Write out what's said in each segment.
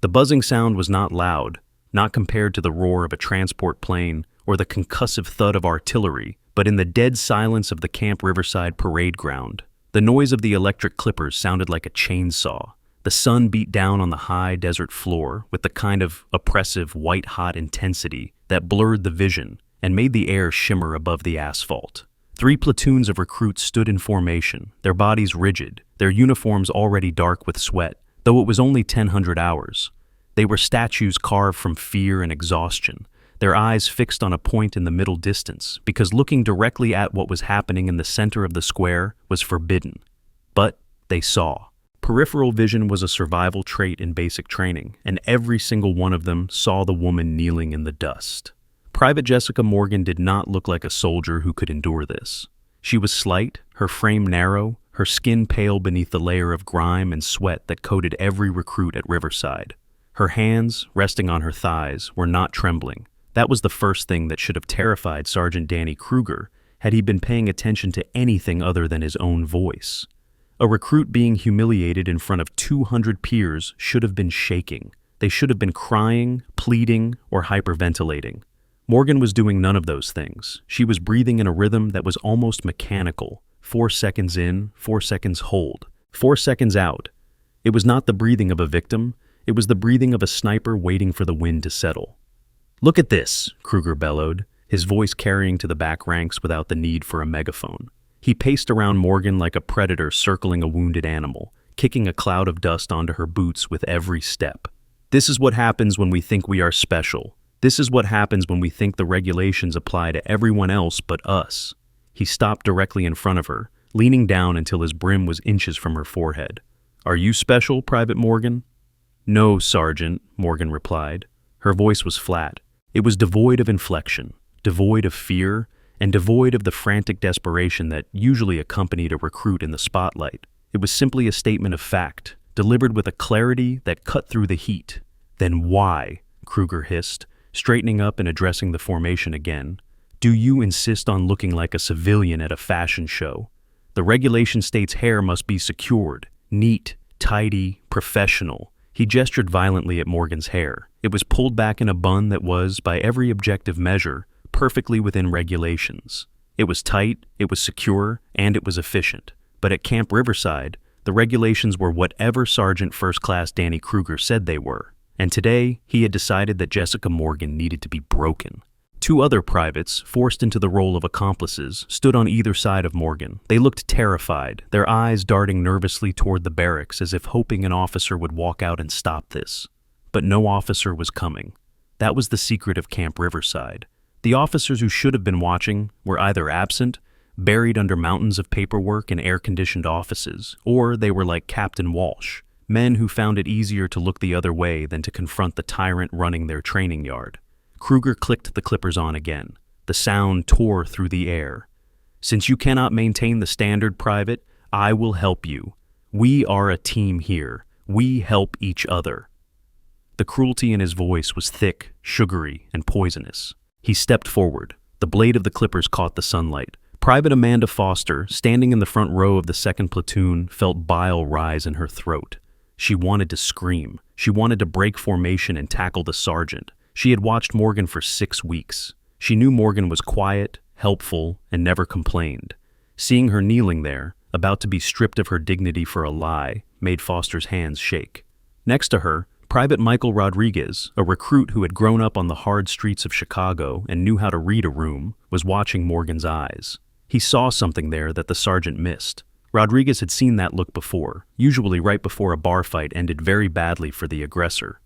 The buzzing sound was not loud, not compared to the roar of a transport plane or the concussive thud of artillery, but in the dead silence of the Camp Riverside parade ground. The noise of the electric clippers sounded like a chainsaw. The sun beat down on the high desert floor with the kind of oppressive white-hot intensity that blurred the vision and made the air shimmer above the asphalt. 3 platoons of recruits stood in formation, their bodies rigid, their uniforms already dark with sweat, though it was only 1000 hours. They were statues carved from fear and exhaustion, their eyes fixed on a point in the middle distance, because looking directly at what was happening in the center of the square was forbidden. But they saw. Peripheral vision was a survival trait in basic training, and every single one of them saw the woman kneeling in the dust. Private Jessica Morgan did not look like a soldier who could endure this. She was slight, her frame narrow, her skin pale beneath the layer of grime and sweat that coated every recruit at Riverside. Her hands, resting on her thighs, were not trembling. That was the first thing that should have terrified Sergeant Danny Kruger had he been paying attention to anything other than his own voice. A recruit being humiliated in front of 200 peers should have been shaking. They should have been crying, pleading, or hyperventilating. Morgan was doing none of those things. She was breathing in a rhythm that was almost mechanical. 4 seconds in, 4 seconds hold, 4 seconds out. It was not the breathing of a victim. It was the breathing of a sniper waiting for the wind to settle. "Look at this," Kruger bellowed, his voice carrying to the back ranks without the need for a megaphone. He paced around Morgan like a predator circling a wounded animal, kicking a cloud of dust onto her boots with every step. "This is what happens when we think we are special. This is what happens when we think the regulations apply to everyone else but us." He stopped directly in front of her, leaning down until his brim was inches from her forehead. "Are you special, Private Morgan?" "No, Sergeant," Morgan replied. Her voice was flat. It was devoid of inflection, devoid of fear, and devoid of the frantic desperation that usually accompanied a recruit in the spotlight. It was simply a statement of fact, delivered with a clarity that cut through the heat. "Then why," Kruger hissed, straightening up and addressing the formation again, "do you insist on looking like a civilian at a fashion show? The regulation states hair must be secured, neat, tidy, professional." He gestured violently at Morgan's hair. It was pulled back in a bun that was, by every objective measure, perfectly within regulations. It was tight, it was secure, and it was efficient. But at Camp Riverside, the regulations were whatever Sergeant First Class Danny Kruger said they were. And today, he had decided that Jessica Morgan needed to be broken. 2 other privates, forced into the role of accomplices, stood on either side of Morgan. They looked terrified, their eyes darting nervously toward the barracks as if hoping an officer would walk out and stop this. But no officer was coming. That was the secret of Camp Riverside. The officers who should have been watching were either absent, buried under mountains of paperwork in air-conditioned offices, or they were like Captain Walsh, men who found it easier to look the other way than to confront the tyrant running their training yard. Kruger clicked the clippers on again. The sound tore through the air. "Since you cannot maintain the standard, Private, I will help you. We are a team here. We help each other." The cruelty in his voice was thick, sugary, and poisonous. He stepped forward. The blade of the clippers caught the sunlight. Private Amanda Foster, standing in the front row of the 2nd platoon, felt bile rise in her throat. She wanted to scream. She wanted to break formation and tackle the sergeant. She had watched Morgan for 6 weeks. She knew Morgan was quiet, helpful, and never complained. Seeing her kneeling there, about to be stripped of her dignity for a lie, made Foster's hands shake. Next to her, Private Michael Rodriguez, a recruit who had grown up on the hard streets of Chicago and knew how to read a room, was watching Morgan's eyes. He saw something there that the sergeant missed. Rodriguez had seen that look before, usually right before a bar fight ended very badly for the aggressor.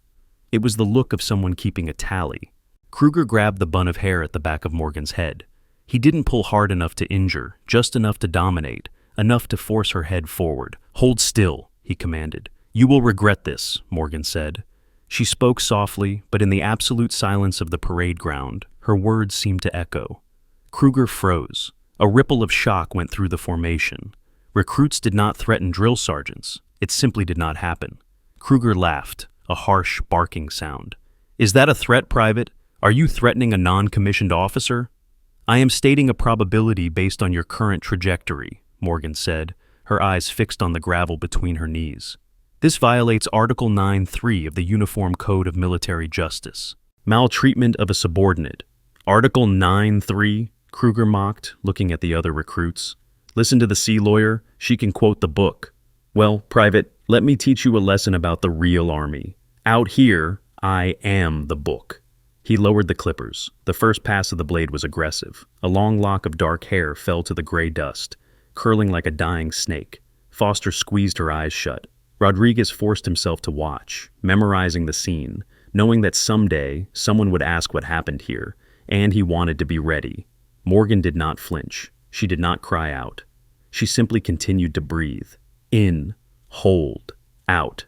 It was the look of someone keeping a tally. Kruger grabbed the bun of hair at the back of Morgan's head. He didn't pull hard enough to injure, just enough to dominate, enough to force her head forward. "Hold still," he commanded. "You will regret this," Morgan said. She spoke softly, but in the absolute silence of the parade ground, her words seemed to echo. Kruger froze. A ripple of shock went through the formation. Recruits did not threaten drill sergeants. It simply did not happen. Kruger laughed, a harsh, barking sound. "Is that a threat, Private? Are you threatening a non-commissioned officer?" "I am stating a probability based on your current trajectory," Morgan said, her eyes fixed on the gravel between her knees. This violates Article 9.3 of the Uniform Code of Military Justice. Maltreatment of a subordinate. Article 9.3, Kruger mocked, looking at the other recruits. Listen to the sea lawyer, she can quote the book. Well, Private, let me teach you a lesson about the real army. Out here, I am the book. He lowered the clippers. The first pass of the blade was aggressive. A long lock of dark hair fell to the gray dust, curling like a dying snake. Foster squeezed her eyes shut. Rodriguez forced himself to watch, memorizing the scene, knowing that someday someone would ask what happened here, and he wanted to be ready. Morgan did not flinch. She did not cry out. She simply continued to breathe. In, hold, out.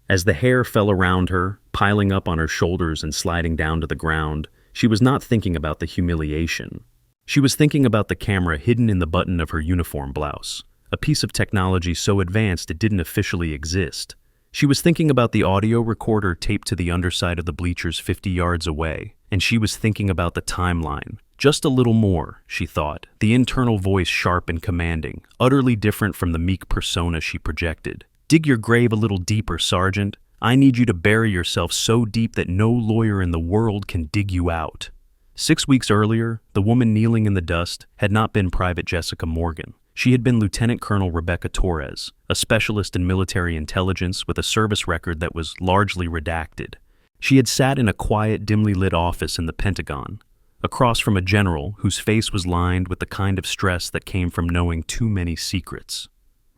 As the hair fell around her, piling up on her shoulders and sliding down to the ground, she was not thinking about the humiliation. She was thinking about the camera hidden in the button of her uniform blouse, a piece of technology so advanced it didn't officially exist. She was thinking about the audio recorder taped to the underside of the bleachers 50 yards away, and she was thinking about the timeline. Just a little more, she thought, the internal voice sharp and commanding, utterly different from the meek persona she projected. Dig your grave a little deeper, Sergeant. I need you to bury yourself so deep that no lawyer in the world can dig you out. 6 weeks earlier, the woman kneeling in the dust had not been Private Jessica Morgan. She had been Lieutenant Colonel Rebecca Torres, a specialist in military intelligence with a service record that was largely redacted. She had sat in a quiet, dimly lit office in the Pentagon, across from a general whose face was lined with the kind of stress that came from knowing too many secrets.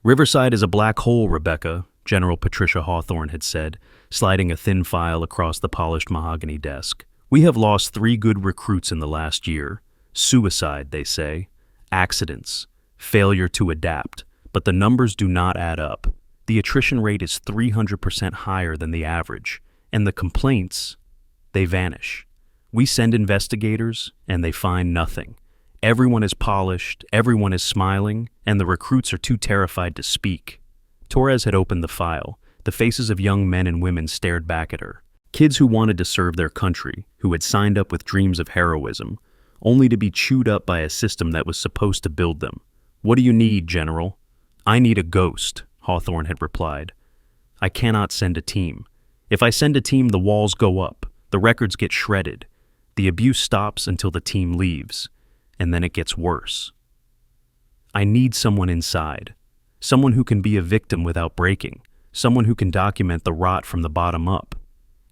Riverside is a black hole, Rebecca, General Patricia Hawthorne had said, sliding a thin file across the polished mahogany desk. We have lost 3 good recruits in the last year. Suicide, they say. Accidents. Failure to adapt. But the numbers do not add up. The attrition rate is 300% higher than the average. And the complaints, they vanish. We send investigators, and they find nothing. Everyone is polished, everyone is smiling, and the recruits are too terrified to speak. Torres had opened the file. The faces of young men and women stared back at her. Kids who wanted to serve their country, who had signed up with dreams of heroism, only to be chewed up by a system that was supposed to build them. What do you need, General? I need a ghost, Hawthorne had replied. I cannot send a team. If I send a team, the walls go up, the records get shredded. The abuse stops until the team leaves, and then it gets worse. I need someone inside, someone who can be a victim without breaking, someone who can document the rot from the bottom up.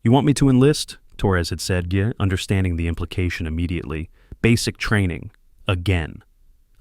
You want me to enlist? Torres had said, understanding the implication immediately. Basic training. Again.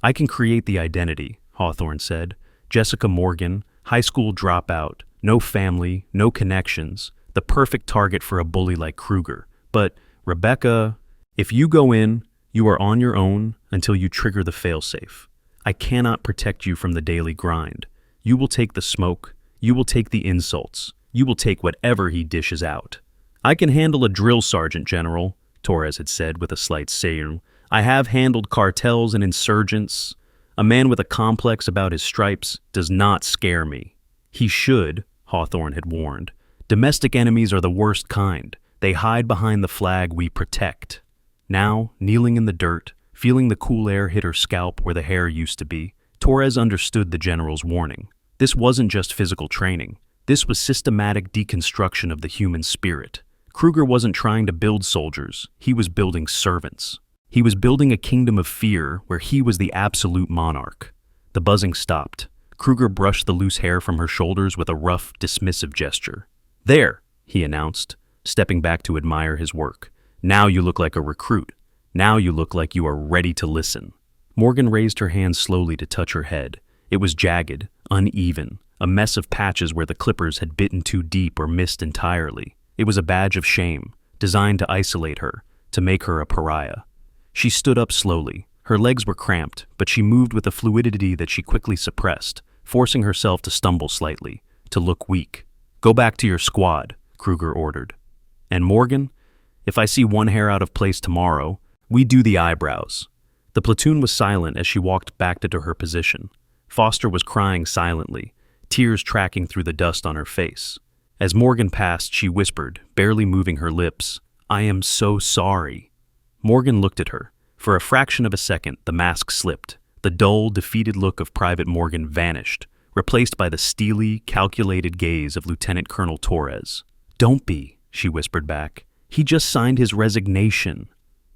I can create the identity, Hawthorne said. Jessica Morgan, high school dropout, no family, no connections, the perfect target for a bully like Kruger. But, Rebecca, if you go in, you are on your own until you trigger the failsafe. I cannot protect you from the daily grind. You will take the smoke, you will take the insults, you will take whatever he dishes out. I can handle a drill sergeant, General, Torres had said with a slight sneer. I have handled cartels and insurgents. A man with a complex about his stripes does not scare me. He should, Hawthorne had warned. Domestic enemies are the worst kind. They hide behind the flag we protect. Now, kneeling in the dirt, feeling the cool air hit her scalp where the hair used to be, Torres understood the general's warning. This wasn't just physical training. This was systematic deconstruction of the human spirit. Kruger wasn't trying to build soldiers. He was building servants. He was building a kingdom of fear where he was the absolute monarch. The buzzing stopped. Kruger brushed the loose hair from her shoulders with a rough, dismissive gesture. There, he announced, stepping back to admire his work. Now you look like a recruit. Now you look like you are ready to listen. Morgan raised her hand slowly to touch her head. It was jagged, uneven, a mess of patches where the clippers had bitten too deep or missed entirely. It was a badge of shame, designed to isolate her, to make her a pariah. She stood up slowly. Her legs were cramped, but she moved with a fluidity that she quickly suppressed, forcing herself to stumble slightly, to look weak. Go back to your squad, Kruger ordered. And Morgan, if I see one hair out of place tomorrow, we do the eyebrows. The platoon was silent as she walked back to her position. Foster was crying silently, tears tracking through the dust on her face. As Morgan passed, she whispered, barely moving her lips, I am so sorry. Morgan looked at her. For a fraction of a second, the mask slipped. The dull, defeated look of Private Morgan vanished, replaced by the steely, calculated gaze of Lieutenant Colonel Torres. "Don't be," she whispered back. "He just signed his resignation."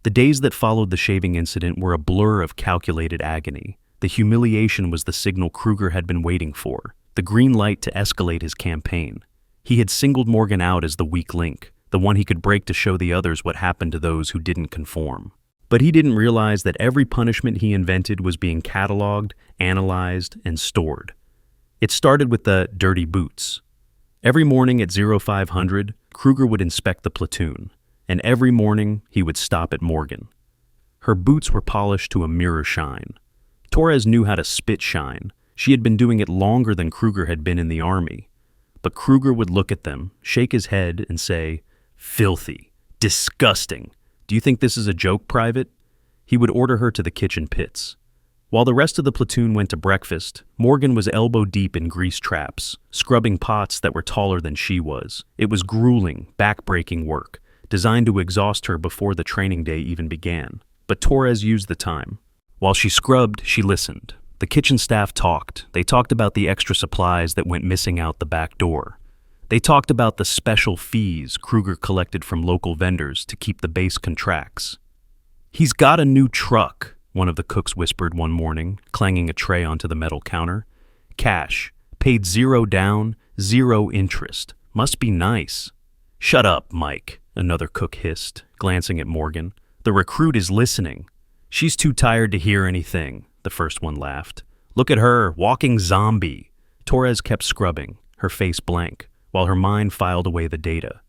The days that followed the shaving incident were a blur of calculated agony. The humiliation was the signal Kruger had been waiting for, the green light to escalate his campaign. He had singled Morgan out as the weak link, the one he could break to show the others what happened to those who didn't conform. But he didn't realize that every punishment he invented was being cataloged, analyzed, and stored. It started with the dirty boots. Every morning at 0500, Kruger would inspect the platoon, and every morning he would stop at Morgan. Her boots were polished to a mirror shine. Torres knew how to spit shine. She had been doing it longer than Kruger had been in the army. But Kruger would look at them, shake his head, and say, "Filthy, disgusting. Do you think this is a joke, Private?" He would order her to the kitchen pits. While the rest of the platoon went to breakfast, Morgan was elbow-deep in grease traps, scrubbing pots that were taller than she was. It was grueling, back-breaking work, designed to exhaust her before the training day even began. But Torres used the time. While she scrubbed, she listened. The kitchen staff talked. They talked about the extra supplies that went missing out the back door. They talked about the special fees Kruger collected from local vendors to keep the base contracts. "He's got a new truck," one of the cooks whispered one morning, clanging a tray onto the metal counter. "Cash, paid 0 down, 0 interest. Must be nice." "Shut up, Mike," another cook hissed, glancing at Morgan. "The recruit is listening." "She's too tired to hear anything," the first one laughed. "Look at her, walking zombie." Torres kept scrubbing, her face blank, while her mind filed away the data.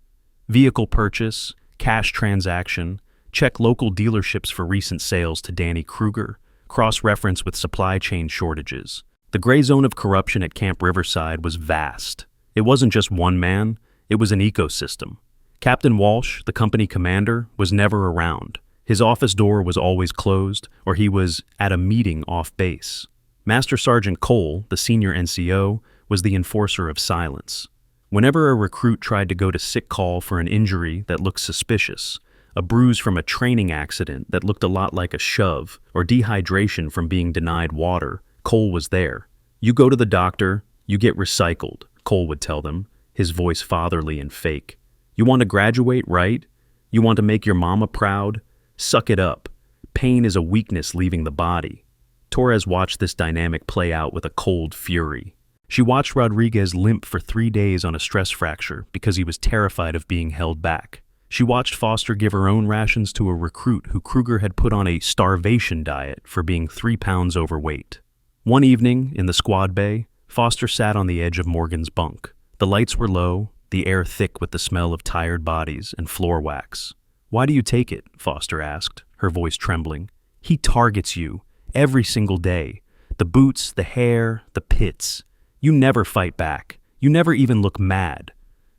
Vehicle purchase, cash transaction, check local dealerships for recent sales to Danny Kruger, cross-reference with supply chain shortages. The gray zone of corruption at Camp Riverside was vast. It wasn't just one man, it was an ecosystem. Captain Walsh, the company commander, was never around. His office door was always closed, or he was at a meeting off base. Master Sergeant Cole, the senior NCO, was the enforcer of silence. Whenever a recruit tried to go to sick call for an injury that looked suspicious, a bruise from a training accident that looked a lot like a shove, or dehydration from being denied water, Cole was there. "You go to the doctor, you get recycled," Cole would tell them, his voice fatherly and fake. "You want to graduate, right? You want to make your mama proud? Suck it up. Pain is a weakness leaving the body." Torres watched this dynamic play out with a cold fury. She watched Rodriguez limp for 3 days on a stress fracture because he was terrified of being held back. She watched Foster give her own rations to a recruit who Kruger had put on a starvation diet for being 3 pounds overweight. One evening, in the squad bay, Foster sat on the edge of Morgan's bunk. The lights were low, the air thick with the smell of tired bodies and floor wax. "Why do you take it?" Foster asked, her voice trembling. "He targets you, every single day. The boots, the hair, the pits. You never fight back. You never even look mad."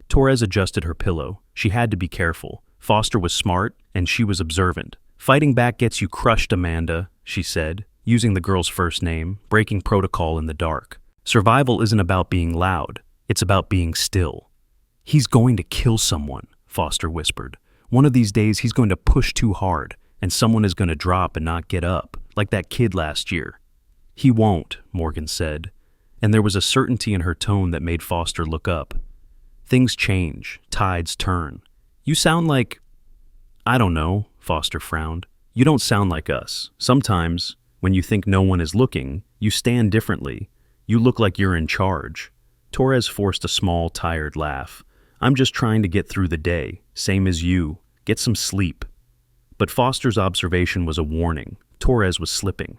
Torres adjusted her pillow. She had to be careful. Foster was smart, and she was observant. "Fighting back gets you crushed, Amanda," she said, using the girl's first name, breaking protocol in the dark. "Survival isn't about being loud. It's about being still." "He's going to kill someone," Foster whispered. "One of these days he's going to push too hard, and someone is going to drop and not get up, like that kid last year." "He won't," Morgan said, and there was a certainty in her tone that made Foster look up. "Things change, tides turn. You sound like—" "I don't know," Foster frowned. "You don't sound like us. Sometimes, when you think no one is looking, you stand differently. You look like you're in charge." Torres forced a small, tired laugh. "I'm just trying to get through the day, same as you. Get some sleep." But Foster's observation was a warning. Torres was slipping.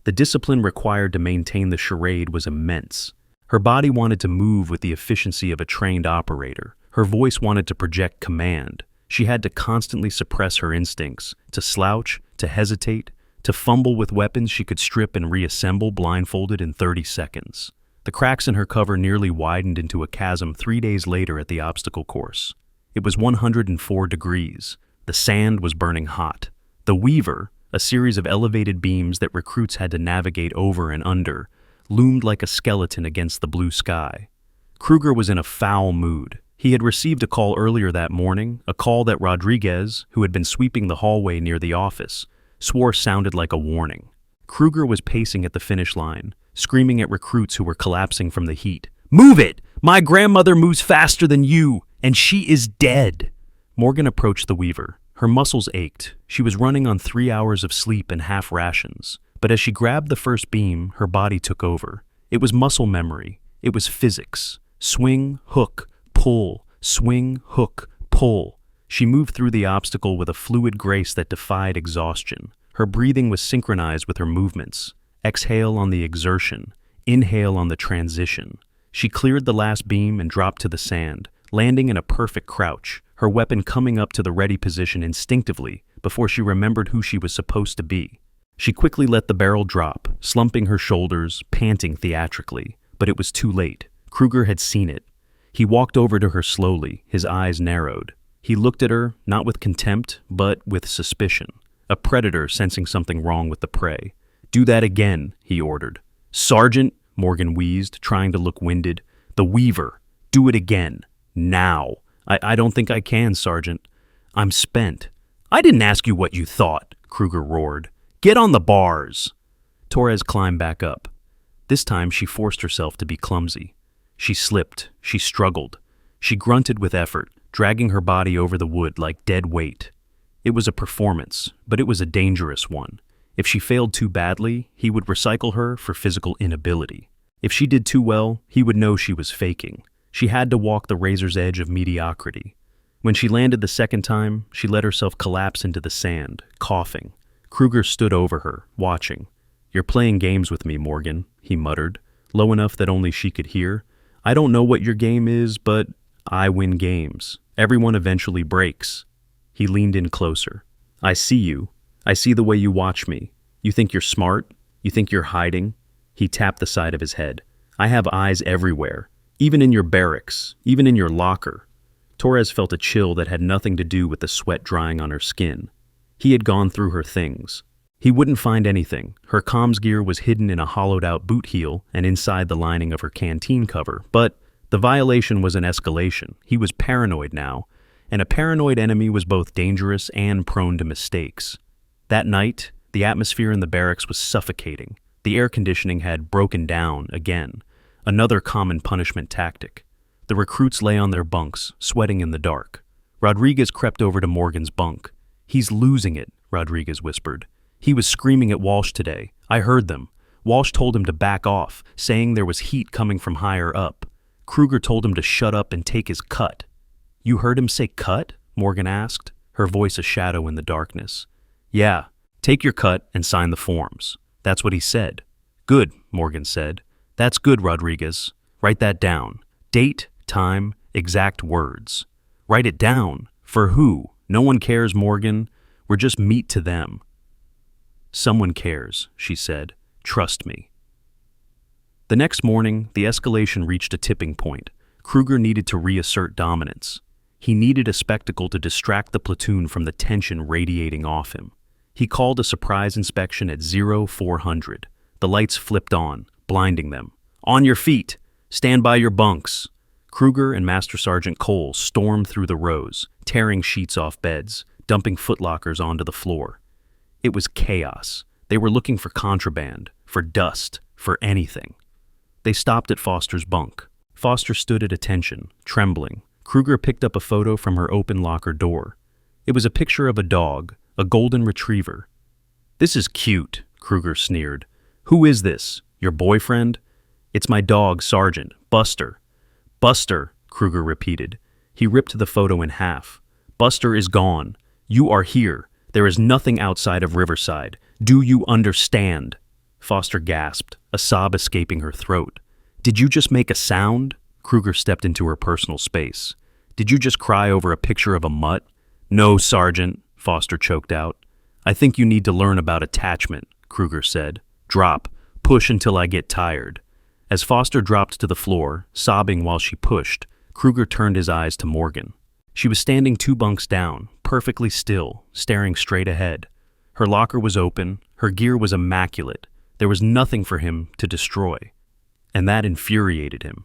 The discipline required to maintain the charade was immense. Her body wanted to move with the efficiency of a trained operator. Her voice wanted to project command. She had to constantly suppress her instincts, to slouch, to hesitate, to fumble with weapons she could strip and reassemble blindfolded in 30 seconds. The cracks in her cover nearly widened into a chasm 3 days later at the obstacle course. It was 104 degrees. The sand was burning hot. The Weaver, a series of elevated beams that recruits had to navigate over and under, loomed like a skeleton against the blue sky. Kruger was in a foul mood. He had received a call earlier that morning, a call that Rodriguez, who had been sweeping the hallway near the office, swore sounded like a warning. Kruger was pacing at the finish line, screaming at recruits who were collapsing from the heat. "Move it! My grandmother moves faster than you, and she is dead!" Morgan approached the Weaver. Her muscles ached. She was running on 3 hours of sleep and half rations. But as she grabbed the first beam, her body took over. It was muscle memory. It was physics. Swing, hook, pull. Swing, hook, pull. She moved through the obstacle with a fluid grace that defied exhaustion. Her breathing was synchronized with her movements. Exhale on the exertion. Inhale on the transition. She cleared the last beam and dropped to the sand, landing in a perfect crouch, her weapon coming up to the ready position instinctively before she remembered who she was supposed to be. She quickly let the barrel drop, slumping her shoulders, panting theatrically. But it was too late. Kruger had seen it. He walked over to her slowly, his eyes narrowed. He looked at her, not with contempt, but with suspicion. A predator sensing something wrong with the prey. "Do that again," he ordered. "Sergeant," Morgan wheezed, trying to look winded. "The Weaver. Do it again. Now." I don't think I can, Sergeant. I'm spent." "I didn't ask you what you thought," Kruger roared. "Get on the bars." Torres climbed back up. This time she forced herself to be clumsy. She slipped. She struggled. She grunted with effort, dragging her body over the wood like dead weight. It was a performance, but it was a dangerous one. If she failed too badly, he would recycle her for physical inability. If she did too well, he would know she was faking. She had to walk the razor's edge of mediocrity. When she landed the second time, she let herself collapse into the sand, coughing. Kruger stood over her, watching. "You're playing games with me, Morgan," he muttered, low enough that only she could hear. "I don't know what your game is, but I win games. Everyone eventually breaks." He leaned in closer. "I see you. I see the way you watch me. You think you're smart? You think you're hiding?" He tapped the side of his head. "I have eyes everywhere. Even in your barracks, even in your locker." Torres felt a chill that had nothing to do with the sweat drying on her skin. He had gone through her things. He wouldn't find anything. Her comms gear was hidden in a hollowed-out boot heel and inside the lining of her canteen cover. But the violation was an escalation. He was paranoid now, and a paranoid enemy was both dangerous and prone to mistakes. That night, the atmosphere in the barracks was suffocating. The air conditioning had broken down again. Another common punishment tactic. The recruits lay on their bunks, sweating in the dark. Rodriguez crept over to Morgan's bunk. "He's losing it," Rodriguez whispered. "He was screaming at Walsh today. I heard them. Walsh told him to back off, saying there was heat coming from higher up. Kruger told him to shut up and take his cut." "You heard him say cut?" Morgan asked, her voice a shadow in the darkness. "Yeah, take your cut and sign the forms. That's what he said." "Good," Morgan said. "That's good, Rodriguez. Write that down. Date, time, exact words." "Write it down? For who? No one cares, Morgan. We're just meat to them." "Someone cares," she said. "Trust me." The next morning, the escalation reached a tipping point. Kruger needed to reassert dominance. He needed a spectacle to distract the platoon from the tension radiating off him. He called a surprise inspection at 0400. The lights flipped on, blinding them. "On your feet! Stand by your bunks!" Kruger and Master Sergeant Cole stormed through the rows, tearing sheets off beds, dumping footlockers onto the floor. It was chaos. They were looking for contraband, for dust, for anything. They stopped at Foster's bunk. Foster stood at attention, trembling. Kruger picked up a photo from her open locker door. It was a picture of a dog, a golden retriever. "This is cute," Kruger sneered. "Who is this? Your boyfriend?" "It's my dog, Sergeant, Buster." "Buster," Kruger repeated. He ripped the photo in half. "Buster is gone. You are here. There is nothing outside of Riverside. Do you understand?" Foster gasped, a sob escaping her throat. "Did you just make a sound?" Kruger stepped into her personal space. "Did you just cry over a picture of a mutt?" "No, Sergeant," Foster choked out. "I think you need to learn about attachment," Kruger said. "Drop. Push until I get tired." As Foster dropped to the floor, sobbing while she pushed, Kruger turned his eyes to Morgan. She was standing 2 bunks down, perfectly still, staring straight ahead. Her locker was open, her gear was immaculate. There was nothing for him to destroy. And that infuriated him.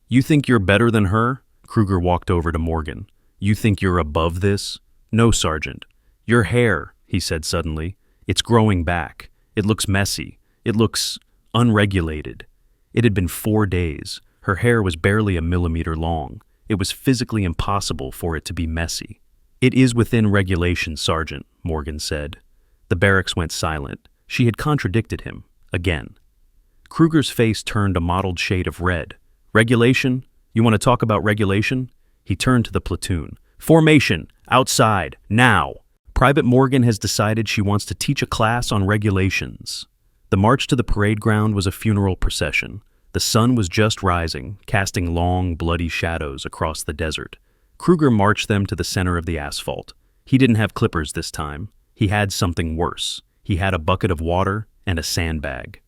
"You think you're better than her?" Kruger walked over to Morgan. "You think you're above this?" "No, Sergeant." "Your hair," he said suddenly. "It's growing back. It looks messy. It looks unregulated. It had been 4 days. Her hair was barely a millimeter long. It was physically impossible for it to be messy. "It is within regulation, Sergeant," Morgan said. The barracks went silent. She had contradicted him, again. Kruger's face turned a mottled shade of red. "Regulation? You want to talk about regulation?" He turned to the platoon. "Formation! Outside! Now!" Private Morgan has decided she wants to teach a class on regulations. The march to the parade ground was a funeral procession. The sun was just rising, casting long, bloody shadows across the desert. Kruger marched them to the center of the asphalt. He didn't have clippers this time. He had something worse. He had a bucket of water and a sandbag.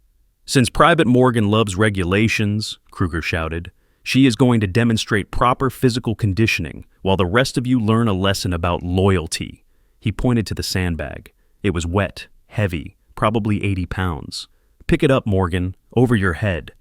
"Since Private Morgan loves regulations," Kruger shouted, "she is going to demonstrate proper physical conditioning while the rest of you learn a lesson about loyalty." He pointed to the sandbag. It was wet, heavy, probably 80 pounds. "Pick it up, Morgan, over your head."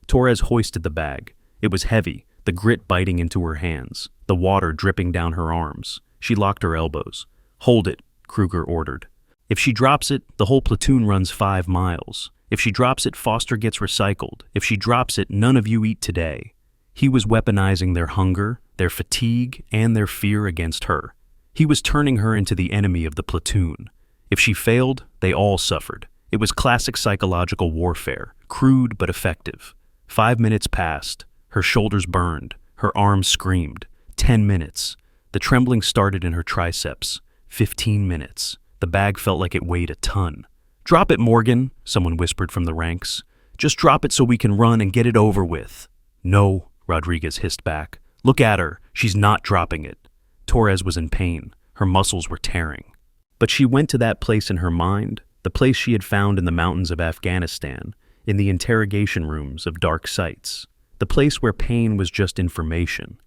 Torres hoisted the bag. It was heavy, the grit biting into her hands, the water dripping down her arms. She locked her elbows. "Hold it," Kruger ordered. "If she drops it, the whole platoon runs 5 miles. If she drops it, Foster gets recycled. If she drops it, none of you eat today." He was weaponizing their hunger, their fatigue, and their fear against her. He was turning her into the enemy of the platoon. If she failed, they all suffered. It was classic psychological warfare, crude but effective. 5 minutes passed. Her shoulders burned. Her arms screamed. 10 minutes. The trembling started in her triceps. 15 minutes. The bag felt like it weighed a ton. "Drop it, Morgan," someone whispered from the ranks. "Just drop it so we can run and get it over with." "No," Rodriguez hissed back. "Look at her. She's not dropping it." Torres was in pain. Her muscles were tearing. But she went to that place in her mind, the place she had found in the mountains of Afghanistan, in the interrogation rooms of dark sites, the place where pain was just information.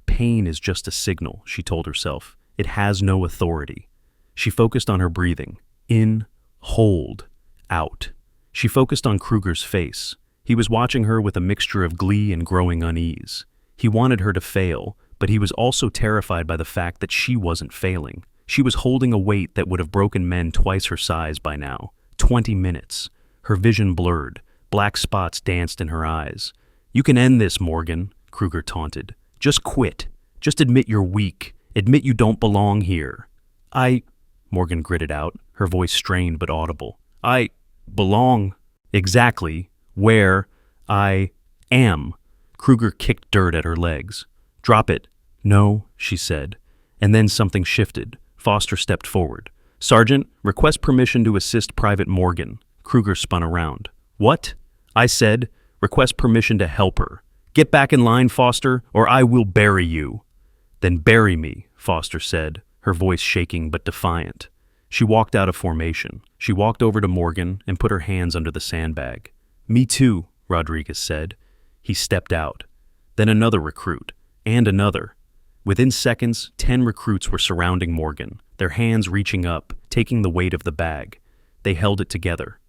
Pain is just a signal, she told herself. It has no authority. She focused on her breathing. In, hold, out. She focused on Kruger's face. He was watching her with a mixture of glee and growing unease. He wanted her to fail, but he was also terrified by the fact that she wasn't failing. She was holding a weight that would have broken men twice her size by now. 20 minutes. Her vision blurred. Black spots danced in her eyes. "You can end this, Morgan," Kruger taunted. "Just quit. Just admit you're weak. Admit you don't belong here." Morgan gritted out, her voice strained but audible. "I belong exactly where I am." Kruger kicked dirt at her legs. "Drop it." "No," she said. And then something shifted. Foster stepped forward. "Sergeant, request permission to assist Private Morgan." Kruger spun around. "What?" "I said, request permission to help her. Get back in line, Foster, or I will bury you." "Then bury me," Foster said, her voice shaking but defiant. She walked out of formation. She walked over to Morgan and put her hands under the sandbag. "Me too," Rodriguez said. He stepped out. Then another recruit, and another. Within seconds, 10 recruits were surrounding Morgan, their hands reaching up, taking the weight of the bag. They held it together.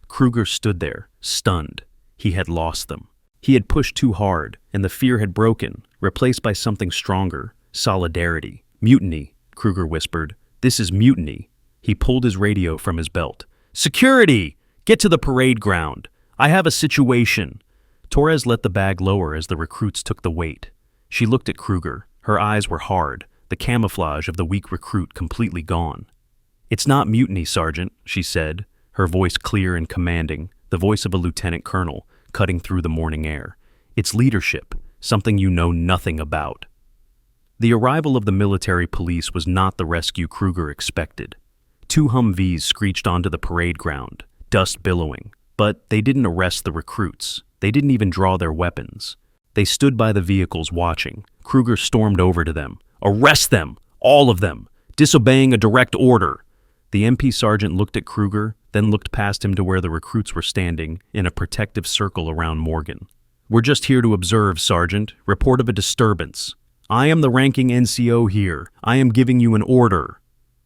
Kruger stood there, stunned. He had lost them. He had pushed too hard, and the fear had broken, replaced by something stronger, solidarity. "Mutiny," Kruger whispered. "This is mutiny." He pulled his radio from his belt. "Security! Get to the parade ground. I have a situation." Torres let the bag lower as the recruits took the weight. She looked at Kruger. Her eyes were hard, the camouflage of the weak recruit completely gone. "It's not mutiny, Sergeant," she said, her voice clear and commanding, the voice of a lieutenant colonel, cutting through the morning air. "It's leadership, something you know nothing about." The arrival of the military police was not the rescue Kruger expected. 2 Humvees screeched onto the parade ground, dust billowing. But they didn't arrest the recruits. They didn't even draw their weapons. They stood by the vehicles watching. Kruger stormed over to them. "Arrest them! All of them! Disobeying a direct order!" The MP sergeant looked at Kruger, then looked past him to where the recruits were standing, in a protective circle around Morgan. "We're just here to observe, Sergeant. Report of a disturbance. I am the ranking NCO here. I am giving you an order."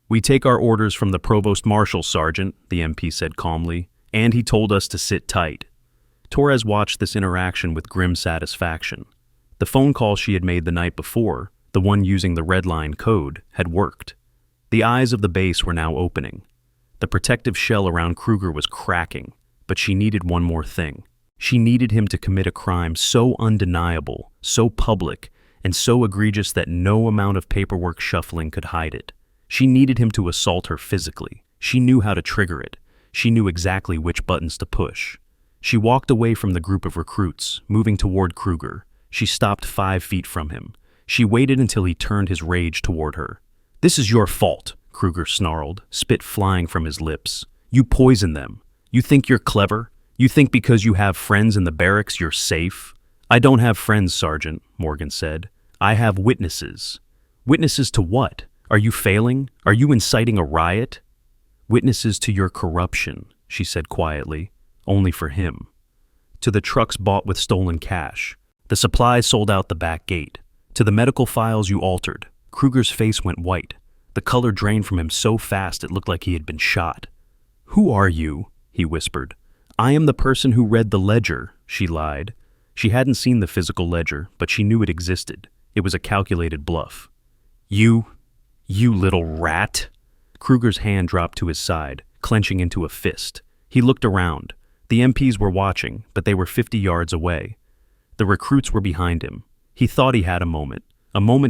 "We take our orders from the Provost Marshal, Sergeant," the MP said calmly, "and he told us to sit tight." Torres watched this interaction with grim satisfaction. The phone call she had made the night before, the one using the red line code, had worked. The eyes of the base were now opening. The protective shell around Kruger was cracking. but she needed one more thing. She needed him to commit a crime so undeniable, so public, and so egregious that no amount of paperwork shuffling could hide it. She needed him to assault her physically. She knew how to trigger it. She knew exactly which buttons to push. She walked away from the group of recruits, moving toward Kruger. She stopped 5 feet from him. She waited until he turned his rage toward her. "This is your fault," Kruger snarled, spit flying from his lips. "You poisoned them. You think you're clever? You think because you have friends in the barracks you're safe?" "I don't have friends, Sergeant," Morgan said. "I have witnesses." "Witnesses to what? Are you failing? Are you inciting a riot?" "Witnesses to your corruption," she said quietly, "only for him. To the trucks bought with stolen cash. The supplies sold out the back gate. To the medical files you altered." Kruger's face went white. The color drained from him so fast it looked like he had been shot. "Who are you?" he whispered. "I am the person who read the ledger," she lied. She hadn't seen the physical ledger, but she knew it existed. It was a calculated bluff. You little rat." Kruger's hand dropped to his side, clenching into a fist. He looked around. The MPs were watching, but they were 50 yards away. The recruits were behind him. He thought he had a moment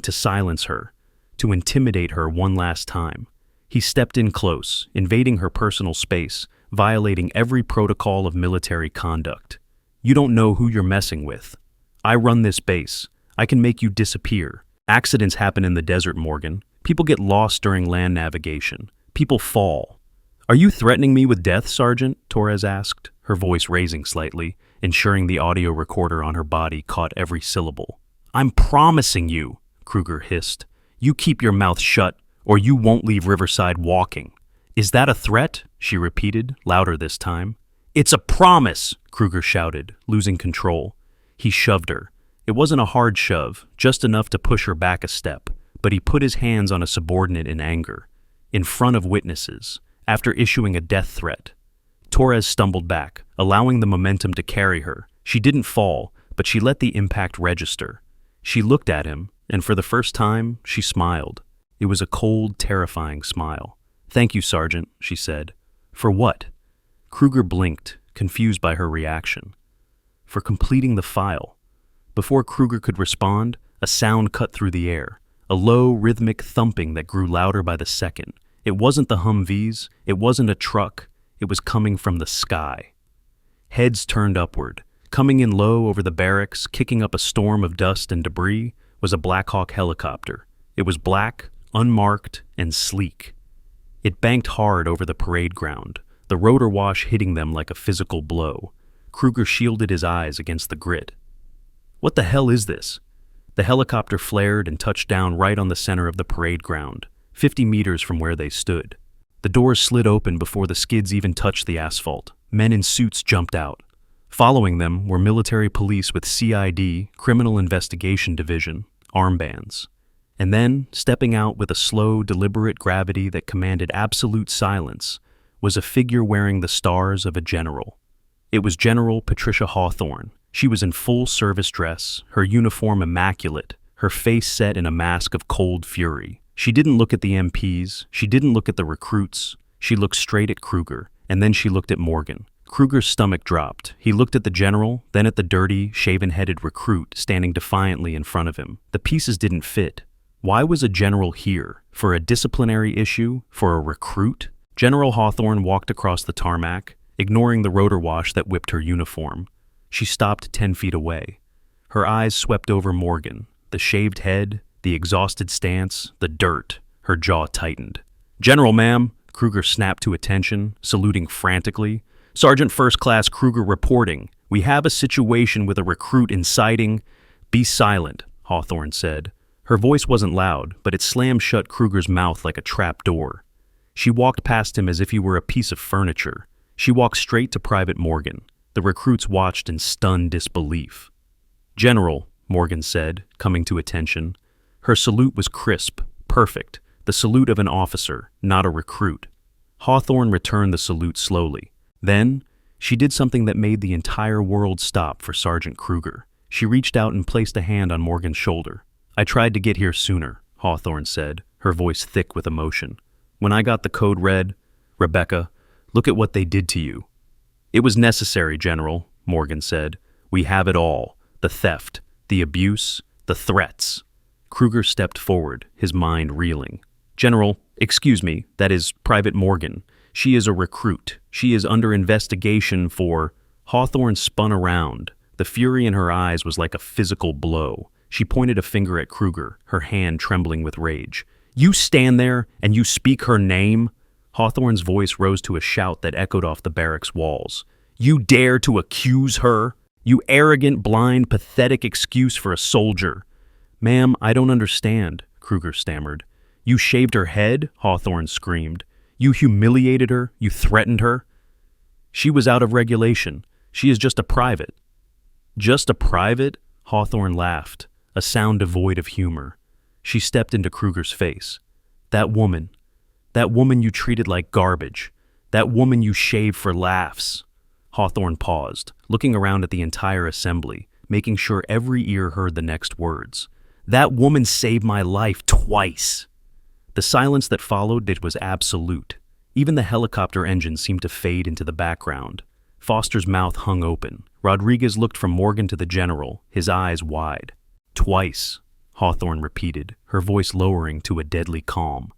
to silence her, to intimidate her one last time. He stepped in close, invading her personal space, violating every protocol of military conduct. "You don't know who you're messing with. I run this base. I can make you disappear. Accidents happen in the desert, Morgan. People get lost during land navigation. People fall." "Are you threatening me with death, Sergeant?" Torres asked, her voice raising slightly, ensuring the audio recorder on her body caught every syllable. "I'm promising you," Kruger hissed. "You keep your mouth shut, or you won't leave Riverside walking." "Is that a threat?" she repeated, louder this time. "It's a promise," Kruger shouted, losing control. He shoved her. It wasn't a hard shove, just enough to push her back a step, but he put his hands on a subordinate in anger, in front of witnesses, after issuing a death threat. Torres stumbled back, allowing the momentum to carry her. She didn't fall, but she let the impact register. She looked at him, and for the first time, she smiled. It was a cold, terrifying smile. "Thank you, Sergeant," she said. "For what?" Kruger blinked, confused by her reaction. "For completing the file." Before Kruger could respond, a sound cut through the air, a low, rhythmic thumping that grew louder by the second. It wasn't the Humvees, it wasn't a truck, it was coming from the sky. Heads turned upward. Coming in low over the barracks, kicking up a storm of dust and debris, was a Black Hawk helicopter. It was black, unmarked, and sleek. It banked hard over the parade ground, the rotor wash hitting them like a physical blow. Kruger shielded his eyes against the grit. "What the hell is this?" The helicopter flared and touched down right on the center of the parade ground, 50 meters from where they stood. The doors slid open before the skids even touched the asphalt. Men in suits jumped out. Following them were military police with CID, Criminal Investigation Division, armbands. And then, stepping out with a slow, deliberate gravity that commanded absolute silence, was a figure wearing the stars of a general. It was General Patricia Hawthorne. She was in full service dress, her uniform immaculate, her face set in a mask of cold fury. She didn't look at the MPs, she didn't look at the recruits, she looked straight at Kruger, and then she looked at Morgan. Kruger's stomach dropped. He looked at the general, then at the dirty, shaven-headed recruit standing defiantly in front of him. The pieces didn't fit. Why was a general here? For a disciplinary issue? For a recruit? General Hawthorne walked across the tarmac, ignoring the rotor wash that whipped her uniform. She stopped 10 feet away. Her eyes swept over Morgan, the shaved head, the exhausted stance, the dirt. Her jaw tightened. "General, ma'am," Kruger snapped to attention, saluting frantically. "Sergeant First Class Kruger reporting. We have a situation with a recruit inciting—" "Be silent," Hawthorne said. Her voice wasn't loud, but it slammed shut Kruger's mouth like a trap door. She walked past him as if he were a piece of furniture. She walked straight to Private Morgan. The recruits watched in stunned disbelief. "General," Morgan said, coming to attention. Her salute was crisp, perfect, the salute of an officer, not a recruit. Hawthorne returned the salute slowly. Then, she did something that made the entire world stop for Sergeant Kruger. She reached out and placed a hand on Morgan's shoulder. "I tried to get here sooner," Hawthorne said, her voice thick with emotion. "When I got the code red, Rebecca, look at what they did to you." "It was necessary, General," Morgan said. "We have it all. The theft, the abuse, the threats." Kruger stepped forward, his mind reeling. "General, excuse me, that is Private Morgan. She is a recruit. She is under investigation for—" Hawthorne spun around. The fury in her eyes was like a physical blow. She pointed a finger at Kruger, her hand trembling with rage. "You stand there and you speak her name?" Hawthorne's voice rose to a shout that echoed off the barracks walls. "You dare to accuse her? You arrogant, blind, pathetic excuse for a soldier." "Ma'am, I don't understand," Kruger stammered. "You shaved her head?" Hawthorne screamed. "You humiliated her? You threatened her?" "She was out of regulation. She is just a private." "Just a private?" Hawthorne laughed, a sound devoid of humor. She stepped into Kruger's face. That woman you treated like garbage. That woman you shaved for laughs." Hawthorne paused, looking around at the entire assembly, making sure every ear heard the next words. "That woman saved my life twice." The silence that followed it was absolute. Even the helicopter engine seemed to fade into the background. Foster's mouth hung open. Rodriguez looked from Morgan to the general, his eyes wide. "Twice," Hawthorne repeated, her voice lowering to a deadly calm.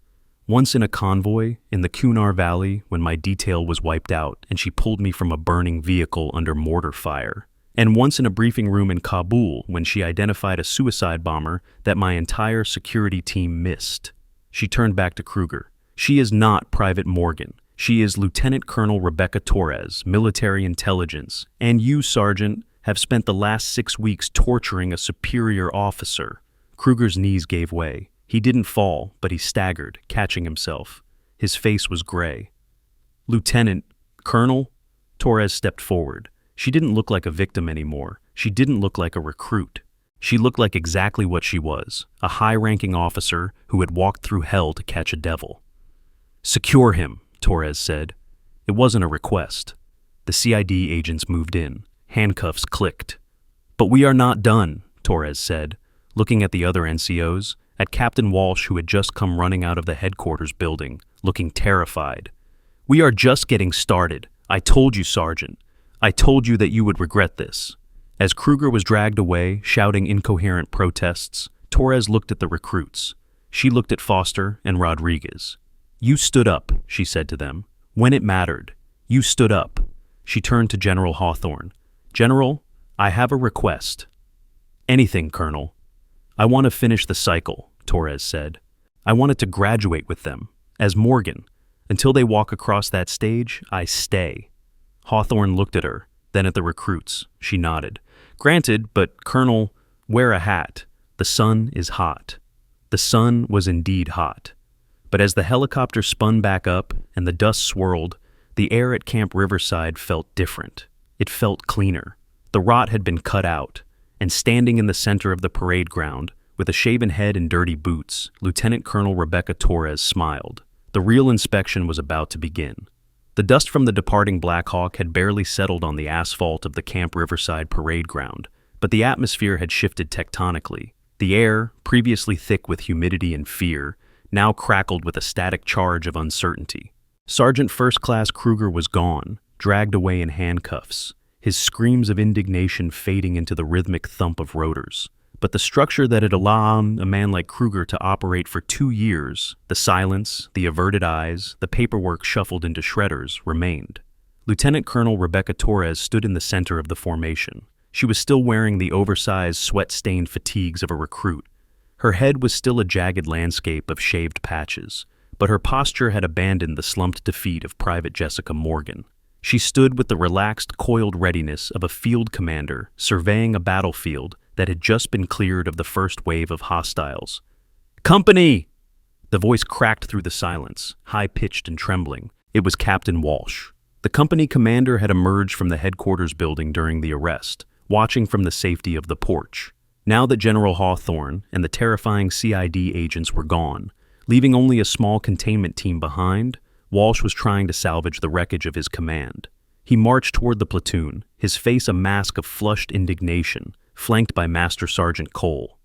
"Once in a convoy, in the Kunar Valley, when my detail was wiped out and she pulled me from a burning vehicle under mortar fire. And once in a briefing room in Kabul when she identified a suicide bomber that my entire security team missed." She turned back to Kruger. "She is not Private Morgan. She is Lieutenant Colonel Rebecca Torres, military intelligence, and you, Sergeant, have spent the last 6 weeks torturing a superior officer." Kruger's knees gave way. He didn't fall, but he staggered, catching himself. His face was gray. "Lieutenant, Colonel?" Torres stepped forward. She didn't look like a victim anymore. She didn't look like a recruit. She looked like exactly what she was, a high-ranking officer who had walked through hell to catch a devil. "Secure him," Torres said. It wasn't a request. The CID agents moved in. Handcuffs clicked. "But we are not done," Torres said, looking at the other NCOs, at Captain Walsh, who had just come running out of the headquarters building, looking terrified. "We are just getting started. I told you, Sergeant. I told you that you would regret this." As Kruger was dragged away, shouting incoherent protests, Torres looked at the recruits. She looked at Foster and Rodriguez. "You stood up," she said to them. "When it mattered. You stood up." She turned to General Hawthorne. "General, I have a request." "Anything, Colonel." "I want to finish the cycle," Torres said. "I wanted to graduate with them, as Morgan. Until they walk across that stage, I stay." Hawthorne looked at her, then at the recruits. She nodded. "Granted, but Colonel, wear a hat. The sun is hot." The sun was indeed hot. But as the helicopter spun back up and the dust swirled, the air at Camp Riverside felt different. It felt cleaner. The rot had been cut out, and standing in the center of the parade ground, with a shaven head and dirty boots, Lieutenant Colonel Rebecca Torres smiled. The real inspection was about to begin. The dust from the departing Black Hawk had barely settled on the asphalt of the Camp Riverside parade ground, but the atmosphere had shifted tectonically. The air, previously thick with humidity and fear, now crackled with a static charge of uncertainty. Sergeant First Class Kruger was gone, dragged away in handcuffs, his screams of indignation fading into the rhythmic thump of rotors. But the structure that had allowed a man like Kruger to operate for 2 years, the silence, the averted eyes, the paperwork shuffled into shredders, remained. Lieutenant Colonel Rebecca Torres stood in the center of the formation. She was still wearing the oversized, sweat-stained fatigues of a recruit. Her head was still a jagged landscape of shaved patches, but her posture had abandoned the slumped defeat of Private Jessica Morgan. She stood with the relaxed, coiled readiness of a field commander surveying a battlefield that had just been cleared of the first wave of hostiles. "Company!" The voice cracked through the silence, high-pitched and trembling. It was Captain Walsh. The company commander had emerged from the headquarters building during the arrest, watching from the safety of the porch. Now that General Hawthorne and the terrifying CID agents were gone, leaving only a small containment team behind, Walsh was trying to salvage the wreckage of his command. He marched toward the platoon, his face a mask of flushed indignation, flanked by Master Sergeant Cole.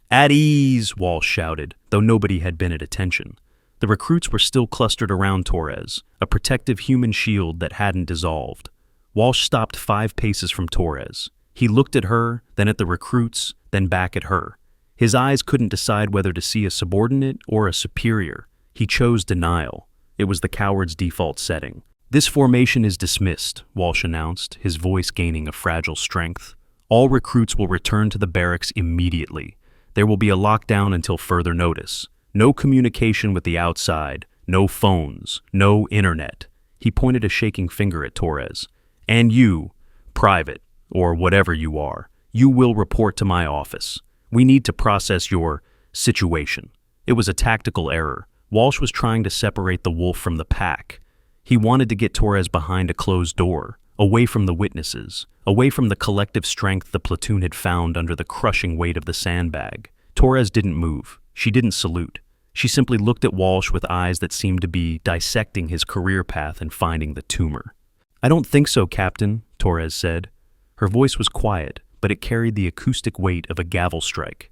"At ease," Walsh shouted, though nobody had been at attention. The recruits were still clustered around Torres, a protective human shield that hadn't dissolved. Walsh stopped 5 paces from Torres. He looked at her, then at the recruits, then back at her. His eyes couldn't decide whether to see a subordinate or a superior. He chose denial. It was the coward's default setting. "This formation is dismissed," Walsh announced, his voice gaining a fragile strength. "All recruits will return to the barracks immediately. There will be a lockdown until further notice. No communication with the outside, no phones, no internet." He pointed a shaking finger at Torres. "And you, private, or whatever you are, you will report to my office. We need to process your situation." It was a tactical error. Walsh was trying to separate the wolf from the pack. He wanted to get Torres behind a closed door, away from the witnesses, away from the collective strength the platoon had found under the crushing weight of the sandbag. Torres didn't move. She didn't salute. She simply looked at Walsh with eyes that seemed to be dissecting his career path and finding the tumor. "I don't think so, Captain," Torres said. Her voice was quiet, but it carried the acoustic weight of a gavel strike.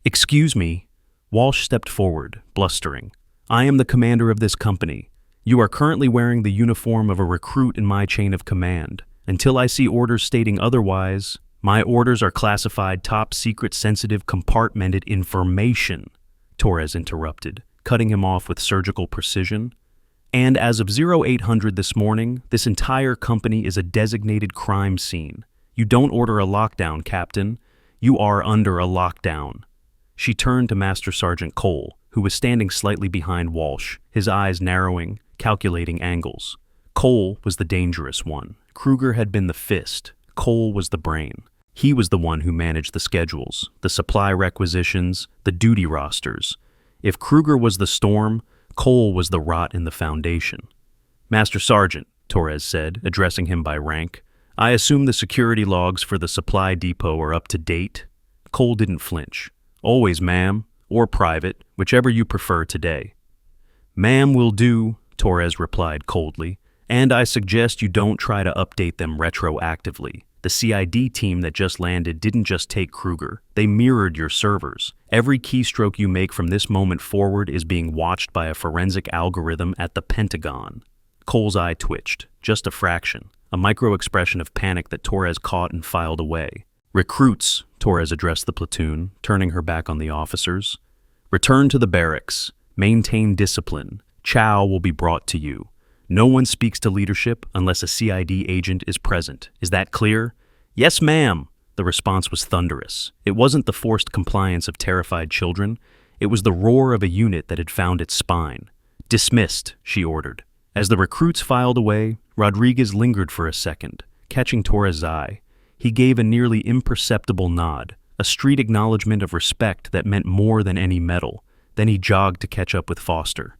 "Excuse me." Walsh stepped forward, blustering. "I am the commander of this company. You are currently wearing the uniform of a recruit in my chain of command. Until I see orders stating otherwise, my orders are classified top secret sensitive compartmented information," Torres interrupted, cutting him off with surgical precision. "And as of 0800 this morning, this entire company is a designated crime scene. You don't order a lockdown, Captain. You are under a lockdown." She turned to Master Sergeant Cole, who was standing slightly behind Walsh, his eyes narrowing, calculating angles. Cole was the dangerous one. Kruger had been the fist. Cole was the brain. He was the one who managed the schedules, the supply requisitions, the duty rosters. If Kruger was the storm, Cole was the rot in the foundation. "Master Sergeant," Torres said, addressing him by rank, "I assume the security logs for the supply depot are up to date?" Cole didn't flinch. "Always, ma'am, or private, whichever you prefer today." "Ma'am will do," Torres replied coldly, "and I suggest you don't try to update them retroactively. The CID team that just landed didn't just take Kruger. They mirrored your servers. Every keystroke you make from this moment forward is being watched by a forensic algorithm at the Pentagon." Cole's eye twitched, just a fraction, a micro-expression of panic that Torres caught and filed away. "Recruits," Torres addressed the platoon, turning her back on the officers. "Return to the barracks. Maintain discipline. Chow will be brought to you. No one speaks to leadership unless a CID agent is present. Is that clear?" "Yes, ma'am." The response was thunderous. It wasn't the forced compliance of terrified children. It was the roar of a unit that had found its spine. "Dismissed," she ordered. As the recruits filed away, Rodriguez lingered for a second, catching Torres' eye. He gave a nearly imperceptible nod, a street acknowledgement of respect that meant more than any medal. Then he jogged to catch up with Foster.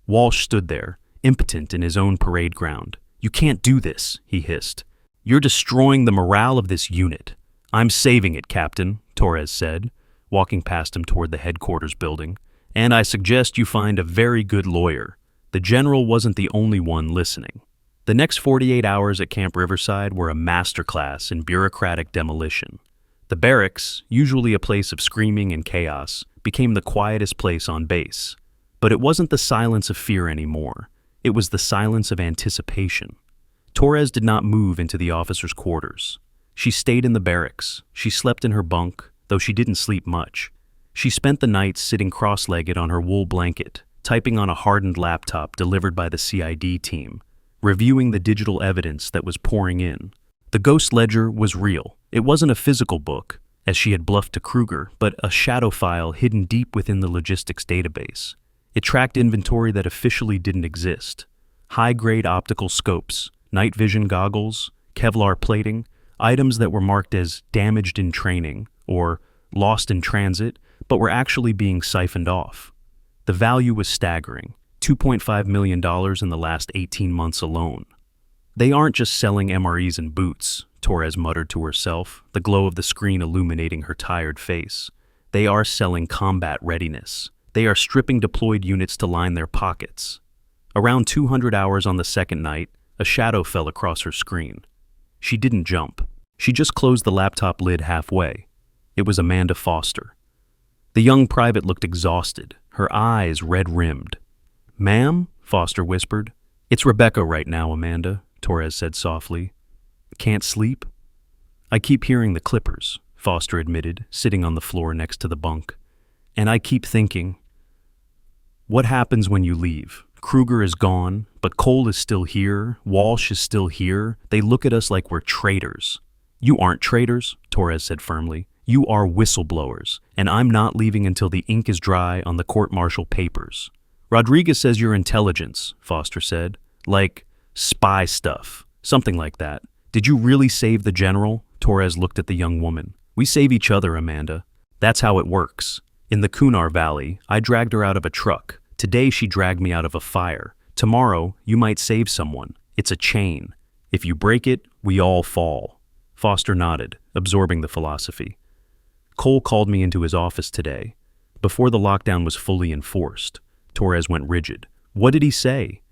Walsh stood there, impotent in his own parade ground. "You can't do this," he hissed. "You're destroying the morale of this unit." "I'm saving it, Captain," Torres said, walking past him toward the headquarters building. "And I suggest you find a very good lawyer." The general wasn't the only one listening. The next 48 hours at Camp Riverside were a masterclass in bureaucratic demolition. The barracks, usually a place of screaming and chaos, became the quietest place on base. But it wasn't the silence of fear anymore. It was the silence of anticipation. Torres did not move into the officers' quarters. She stayed in the barracks. She slept in her bunk, though she didn't sleep much. She spent the nights sitting cross-legged on her wool blanket, typing on a hardened laptop delivered by the CID team, reviewing the digital evidence that was pouring in. The Ghost Ledger was real. It wasn't a physical book, as she had bluffed to Kruger, but a shadow file hidden deep within the logistics database. It tracked inventory that officially didn't exist. High-grade optical scopes, night vision goggles, Kevlar plating, items that were marked as damaged in training or lost in transit, but were actually being siphoned off. The value was staggering, $2.5 million in the last 18 months alone. "They aren't just selling MREs and boots," Torres muttered to herself, the glow of the screen illuminating her tired face. "They are selling combat readiness. They are stripping deployed units to line their pockets." Around 200 hours on the second night, a shadow fell across her screen. She didn't jump. She just closed the laptop lid halfway. It was Amanda Foster. The young private looked exhausted, her eyes red-rimmed. "Ma'am?" Foster whispered. "It's Rebecca right now, Amanda," Torres said softly. Can't sleep? I keep hearing the Clippers, Foster admitted, sitting on the floor next to the bunk. And I keep thinking, what happens when you leave? Kruger is gone, but Cole is still here, Walsh is still here. They look at us like we're traitors. You aren't traitors, Torres said firmly. You are whistleblowers, and I'm not leaving until the ink is dry on the court-martial papers. Rodriguez says you're intelligence, Foster said. Like spy stuff, something like that. Did you really save the general? Torres looked at the young woman. We save each other, Amanda. That's how it works. In the Kunar Valley, I dragged her out of a truck. Today she dragged me out of a fire. Tomorrow, you might save someone. It's a chain. If you break it, we all fall. Foster nodded, absorbing the philosophy. Cole called me into his office today. Before the lockdown was fully enforced. Torres went rigid. What did he say?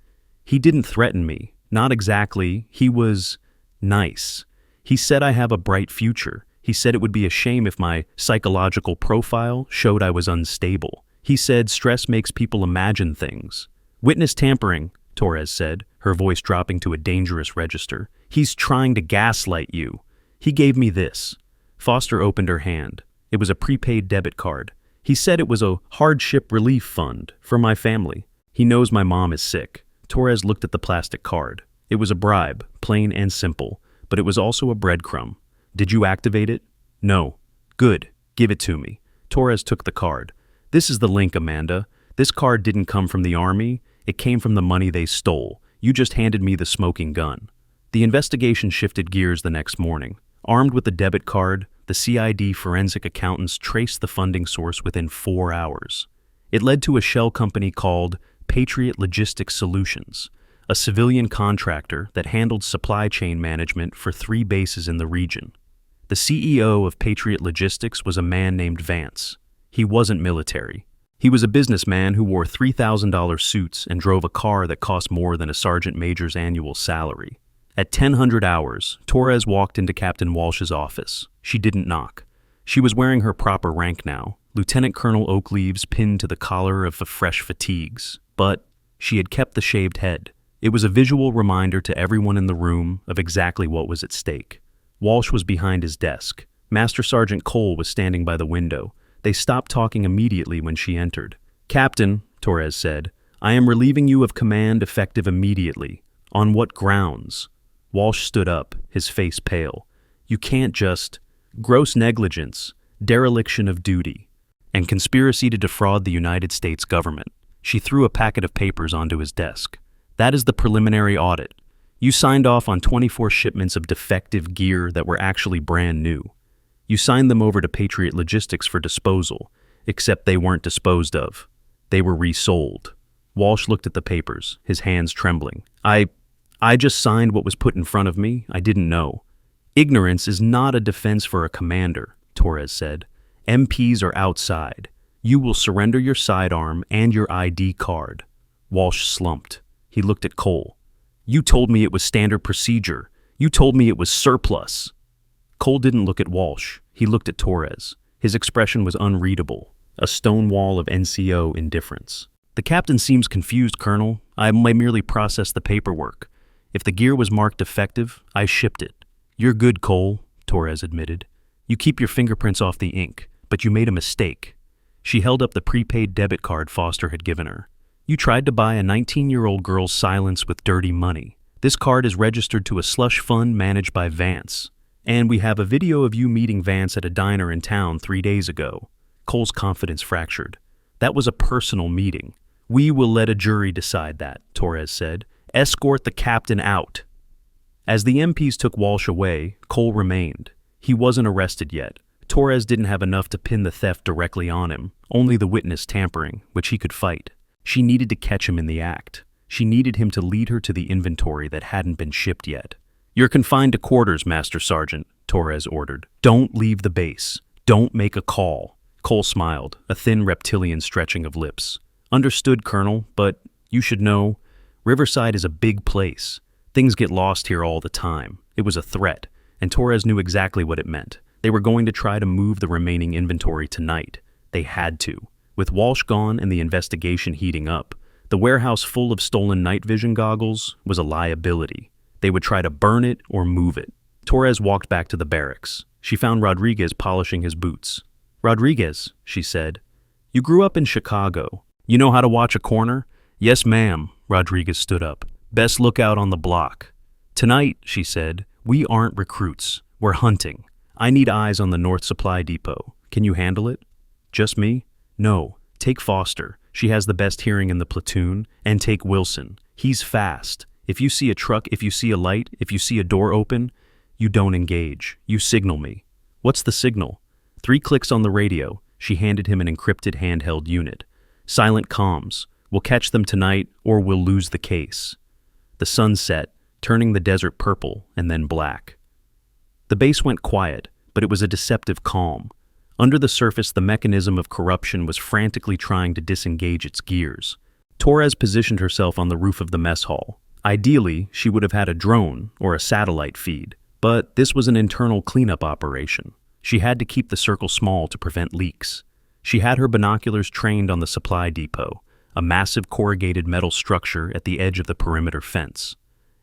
He didn't threaten me. Not exactly. He was nice. He said I have a bright future. He said it would be a shame if my psychological profile showed I was unstable. He said stress makes people imagine things. Witness tampering, Torres said, her voice dropping to a dangerous register. He's trying to gaslight you. He gave me this. Foster opened her hand. It was a prepaid debit card. He said it was a hardship relief fund for my family. He knows my mom is sick. Torres looked at the plastic card. It was a bribe, plain and simple, but it was also a breadcrumb. Did you activate it? No. Good. Give it to me. Torres took the card. This is the link, Amanda. This card didn't come from the army. It came from the money they stole. You just handed me the smoking gun. The investigation shifted gears the next morning. Armed with the debit card, the CID forensic accountants traced the funding source within 4 hours. It led to a shell company called Patriot Logistics Solutions, a civilian contractor that handled supply chain management for 3 bases in the region. The CEO of Patriot Logistics was a man named Vance. He wasn't military. He was a businessman who wore $3,000 suits and drove a car that cost more than a sergeant major's annual salary. At 10:00 hours, Torres walked into Captain Walsh's office. She didn't knock. She was wearing her proper rank now, Lieutenant Colonel Oakleaves pinned to the collar of the fresh fatigues. But she had kept the shaved head. It was a visual reminder to everyone in the room of exactly what was at stake. Walsh was behind his desk. Master Sergeant Cole was standing by the window. They stopped talking immediately when she entered. Captain, Torres said, I am relieving you of command effective immediately. On what grounds? Walsh stood up, his face pale. You can't just... Gross negligence, dereliction of duty, and conspiracy to defraud the United States government. She threw a packet of papers onto his desk. That is the preliminary audit. You signed off on 24 shipments of defective gear that were actually brand new. You signed them over to Patriot Logistics for disposal, except they weren't disposed of. They were resold. Walsh looked at the papers, his hands trembling. I just signed what was put in front of me. I didn't know. Ignorance is not a defense for a commander, Torres said. MPs are outside. You will surrender your sidearm and your ID card. Walsh slumped. He looked at Cole. You told me it was standard procedure. You told me it was surplus. Cole didn't look at Walsh. He looked at Torres. His expression was unreadable, a stone wall of NCO indifference. The captain seems confused, Colonel. I merely processed the paperwork. If the gear was marked defective, I shipped it. You're good, Cole, Torres admitted. You keep your fingerprints off the ink, but you made a mistake. She held up the prepaid debit card Foster had given her. You tried to buy a 19-year-old girl's silence with dirty money. This card is registered to a slush fund managed by Vance. And we have a video of you meeting Vance at a diner in town 3 days ago. Cole's confidence fractured. That was a personal meeting. We will let a jury decide that, Torres said. Escort the captain out. As the MPs took Walsh away, Cole remained. He wasn't arrested yet. Torres didn't have enough to pin the theft directly on him, only the witness tampering, which he could fight. She needed to catch him in the act. She needed him to lead her to the inventory that hadn't been shipped yet. You're confined to quarters, Master Sergeant, Torres ordered. Don't leave the base. Don't make a call. Cole smiled, a thin reptilian stretching of lips. Understood, Colonel, but you should know, Riverside is a big place. Things get lost here all the time. It was a threat, and Torres knew exactly what it meant. They were going to try to move the remaining inventory tonight. They had to. With Walsh gone and the investigation heating up, the warehouse full of stolen night vision goggles was a liability. They would try to burn it or move it. Torres walked back to the barracks. She found Rodriguez polishing his boots. "Rodriguez," she said, "you grew up in Chicago. You know how to watch a corner?" "Yes, ma'am." Rodriguez stood up. "Best lookout on the block." "Tonight," she said, "we aren't recruits. We're hunting. I need eyes on the North Supply Depot. Can you handle it?" "Just me?" "No. Take Foster. She has the best hearing in the platoon. And take Wilson. He's fast. If you see a truck, if you see a light, if you see a door open, you don't engage. You signal me." "What's the signal?" 3 clicks on the radio." She handed him an encrypted handheld unit. "Silent comms. We'll catch them tonight, or we'll lose the case." The sun set, turning the desert purple and then black. The base went quiet, but it was a deceptive calm. Under the surface, the mechanism of corruption was frantically trying to disengage its gears. Torres positioned herself on the roof of the mess hall. Ideally, she would have had a drone or a satellite feed, but this was an internal cleanup operation. She had to keep the circle small to prevent leaks. She had her binoculars trained on the supply depot, a massive corrugated metal structure at the edge of the perimeter fence.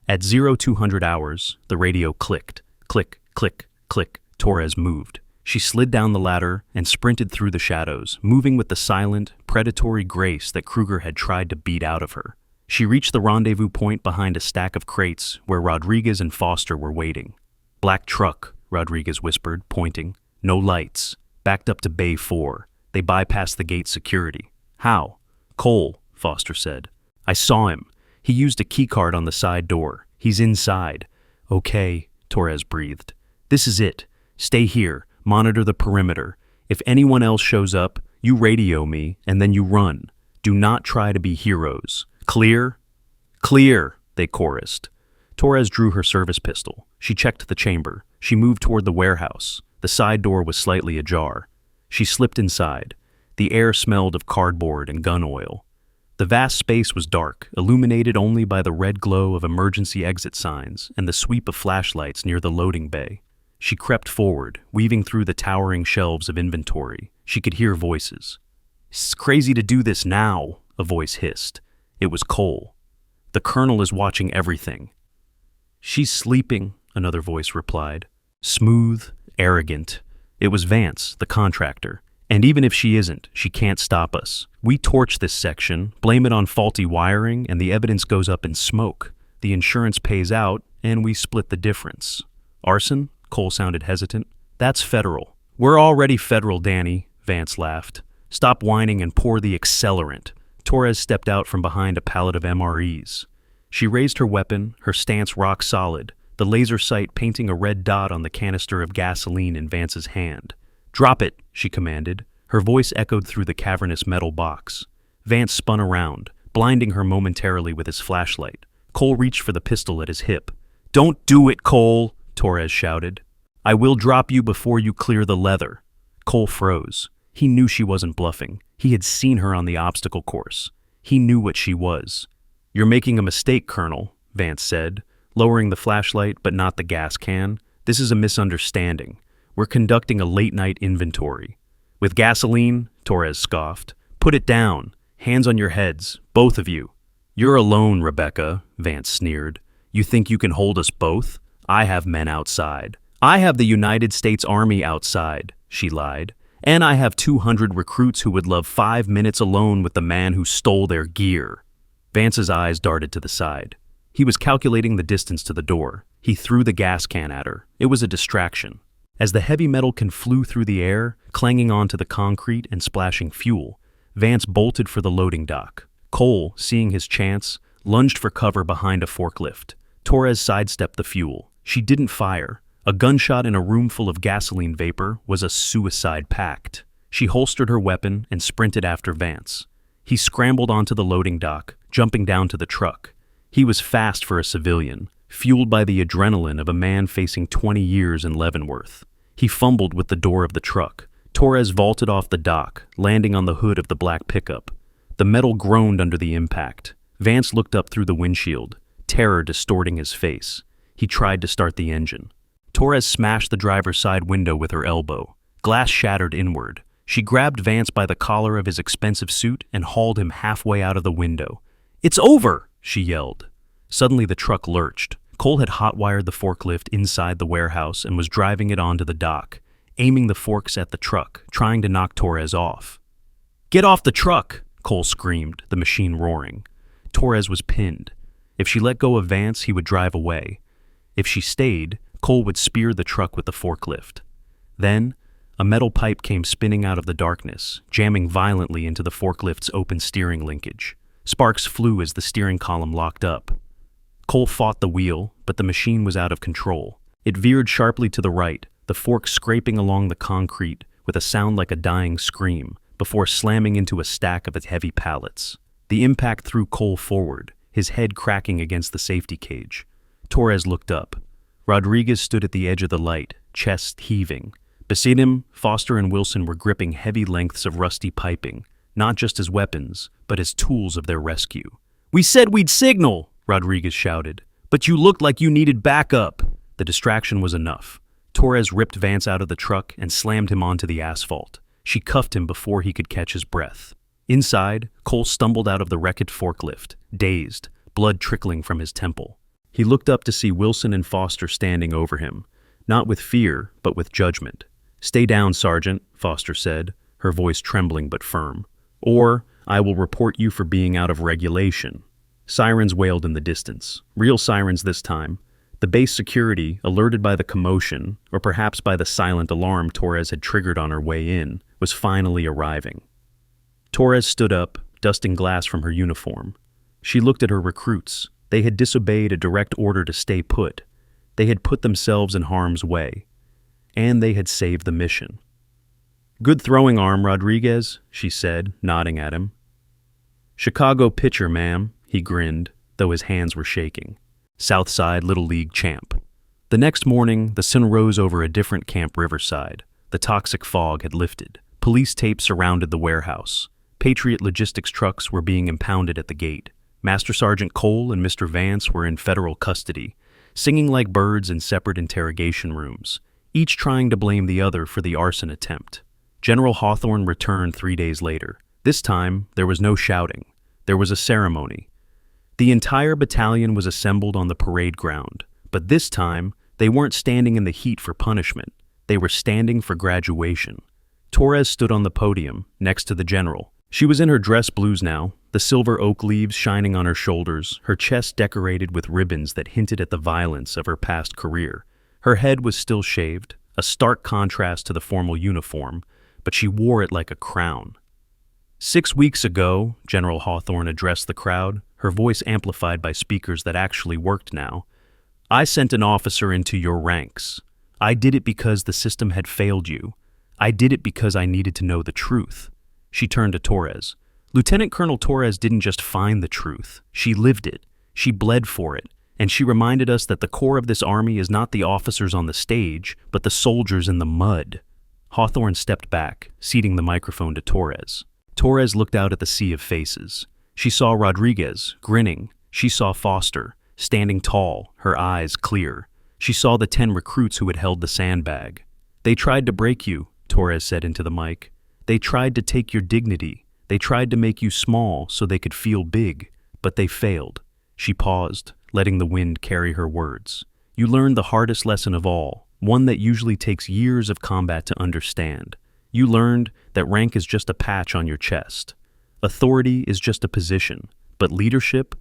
At 0200 hours, the radio clicked. Click, click, click. Torres moved. She slid down the ladder and sprinted through the shadows, moving with the silent, predatory grace that Kruger had tried to beat out of her. She reached the rendezvous point behind a stack of crates where Rodriguez and Foster were waiting. "Black truck," Rodriguez whispered, pointing. "No lights. Backed up to Bay 4. They bypassed the gate security." "How?" "Cole," Foster said. "I saw him. He used a keycard on the side door. He's inside." "Okay," Torres breathed. "This is it. Stay here. Monitor the perimeter. If anyone else shows up, you radio me, and then you run. Do not try to be heroes. Clear?" "Clear," they chorused. Torres drew her service pistol. She checked the chamber. She moved toward the warehouse. The side door was slightly ajar. She slipped inside. The air smelled of cardboard and gun oil. The vast space was dark, illuminated only by the red glow of emergency exit signs and the sweep of flashlights near the loading bay. She crept forward, weaving through the towering shelves of inventory. She could hear voices. "It's crazy to do this now," a voice hissed. It was Cole. "The colonel is watching everything." "She's sleeping," another voice replied. Smooth, arrogant. It was Vance, the contractor. "And even if she isn't, she can't stop us. We torch this section, blame it on faulty wiring, and the evidence goes up in smoke. The insurance pays out, and we split the difference." "Arson?" Cole sounded hesitant. "That's federal." "We're already federal, Danny," Vance laughed. "Stop whining and pour the accelerant." Torres stepped out from behind a pallet of MREs. She raised her weapon, her stance rock solid, the laser sight painting a red dot on the canister of gasoline in Vance's hand. "Drop it," she commanded. Her voice echoed through the cavernous metal box. Vance spun around, blinding her momentarily with his flashlight. Cole reached for the pistol at his hip. "Don't do it, Cole," Torres shouted. "I will drop you before you clear the leather." Cole froze. He knew she wasn't bluffing. He had seen her on the obstacle course. He knew what she was. "You're making a mistake, Colonel," Vance said, lowering the flashlight but not the gas can. "This is a misunderstanding. We're conducting a late-night inventory." "With gasoline?" Torres scoffed. "Put it down. Hands on your heads, both of you." "You're alone, Rebecca," Vance sneered. "You think you can hold us both? I have men outside." "I have the United States Army outside," she lied. "And I have 200 recruits who would love 5 minutes alone with the man who stole their gear." Vance's eyes darted to the side. He was calculating the distance to the door. He threw the gas can at her. It was a distraction. As the heavy metal can flew through the air, clanging onto the concrete and splashing fuel, Vance bolted for the loading dock. Cole, seeing his chance, lunged for cover behind a forklift. Torres sidestepped the fuel. She didn't fire. A gunshot in a room full of gasoline vapor was a suicide pact. She holstered her weapon and sprinted after Vance. He scrambled onto the loading dock, jumping down to the truck. He was fast for a civilian, fueled by the adrenaline of a man facing 20 years in Leavenworth. He fumbled with the door of the truck. Torres vaulted off the dock, landing on the hood of the black pickup. The metal groaned under the impact. Vance looked up through the windshield, terror distorting his face. He tried to start the engine. Torres smashed the driver's side window with her elbow. Glass shattered inward. She grabbed Vance by the collar of his expensive suit and hauled him halfway out of the window. "It's over!" she yelled. Suddenly the truck lurched. Cole had hot-wired the forklift inside the warehouse and was driving it onto the dock, aiming the forks at the truck, trying to knock Torres off. "Get off the truck!" Cole screamed, the machine roaring. Torres was pinned. If she let go of Vance, he would drive away. If she stayed, Cole would spear the truck with the forklift. Then, a metal pipe came spinning out of the darkness, jamming violently into the forklift's open steering linkage. Sparks flew as the steering column locked up. Cole fought the wheel, but the machine was out of control. It veered sharply to the right, the fork scraping along the concrete with a sound like a dying scream, before slamming into a stack of its heavy pallets. The impact threw Cole forward, his head cracking against the safety cage. Torres looked up. Rodriguez stood at the edge of the light, chest heaving. Beside him, Foster and Wilson were gripping heavy lengths of rusty piping, not just as weapons, but as tools of their rescue. "We said we'd signal!" Rodriguez shouted. "But you looked like you needed backup!" The distraction was enough. Torres ripped Vance out of the truck and slammed him onto the asphalt. She cuffed him before he could catch his breath. Inside, Cole stumbled out of the wrecked forklift, dazed, blood trickling from his temple. He looked up to see Wilson and Foster standing over him, not with fear, but with judgment. "Stay down, Sergeant," Foster said, her voice trembling but firm. "Or I will report you for being out of regulation." Sirens wailed in the distance. Real sirens this time. The base security, alerted by the commotion, or perhaps by the silent alarm Torres had triggered on her way in, was finally arriving. Torres stood up, dusting glass from her uniform. She looked at her recruits. They had disobeyed a direct order to stay put. They had put themselves in harm's way. And they had saved the mission. "Good throwing arm, Rodriguez," she said, nodding at him. "Chicago pitcher, ma'am," he grinned, though his hands were shaking. Southside Little League champ. The next morning, the sun rose over a different Camp Riverside. The toxic fog had lifted. Police tape surrounded the warehouse. Patriot Logistics trucks were being impounded at the gate. Master Sergeant Cole and Mr. Vance were in federal custody, singing like birds in separate interrogation rooms, each trying to blame the other for the arson attempt. General Hawthorne returned 3 days later. This time, there was no shouting. There was a ceremony. The entire battalion was assembled on the parade ground, but this time, they weren't standing in the heat for punishment. They were standing for graduation. Torres stood on the podium, next to the general. She was in her dress blues now, the silver oak leaves shining on her shoulders, her chest decorated with ribbons that hinted at the violence of her past career. Her head was still shaved, a stark contrast to the formal uniform, but she wore it like a crown. 6 weeks ago, General Hawthorne addressed the crowd, her voice amplified by speakers that actually worked now. "I sent an officer into your ranks. I did it because the system had failed you. I did it because I needed to know the truth." She turned to Torres. Lieutenant Colonel Torres didn't just find the truth. She lived it. She bled for it. And she reminded us that the core of this army is not the officers on the stage, but the soldiers in the mud. Hawthorne stepped back, ceding the microphone to Torres. Torres looked out at the sea of faces. She saw Rodriguez, grinning. She saw Foster, standing tall, her eyes clear. She saw the 10 recruits who had held the sandbag. "They tried to break you," Torres said into the mic. "They tried to take your dignity. They tried to make you small so they could feel big, but they failed." She paused, letting the wind carry her words. "You learned the hardest lesson of all, one that usually takes years of combat to understand. You learned that rank is just a patch on your chest. Authority is just a position, but leadership